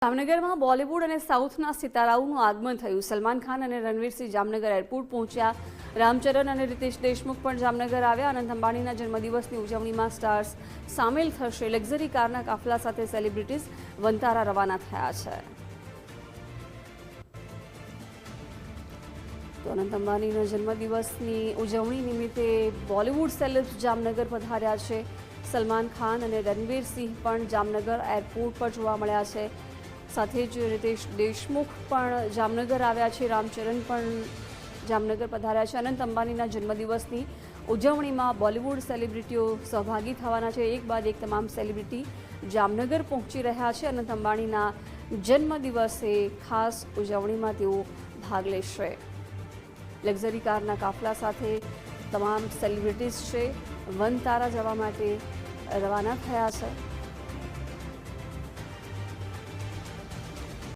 જામનગરમાં બોલિવૂડ અને સાઉથના સિતારાઓનું આગમન થયું। સલમાન ખાન અને રણવીરસિંહ જામનગર એરપોર્ટ પહોંચ્યા। રામચરણ અને રીતેશ દેશમુખ પણ જામનગર આવ્યા। અનંત અંબાણીના જન્મદિવસની ઉજવણીમાં સ્ટાર્સ સામેલ થશે। લક્ઝરી કારના કાફલા સાથે સેલિબ્રિટીઝ વનતારા રવાના થયા છે। તો અનંત અંબાણીના જન્મદિવસની ઉજવણી નિમિત્તે બોલિવૂડ સેલેબ્સ જામનગર પધાર્યા છે। સલમાન ખાન અને રણવીરસિંહ પણ જામનગર એરપોર્ટ પર જોવા મળ્યા છે। સાથે જ રીતેશ દેશમુખ પણ જામનગર આવ્યા છે। રામચરણ પણ જામનગર પધાર્યા છે। અનંત અંબાણીના જન્મદિવસની ઉજવણીમાં બોલિવૂડ સેલિબ્રિટીઓ સહભાગી થવાના છે। એક બાદ એક તમામ સેલિબ્રિટી જામનગર પહોંચી રહ્યા છે। અનંત અંબાણીના જન્મદિવસે ખાસ ઉજવણીમાં તેઓ ભાગ લેશે। લક્ઝરી કારના કાફલા સાથે તમામ સેલિબ્રિટીઝ છે વનતારા જવા માટે રવાના થયા છે।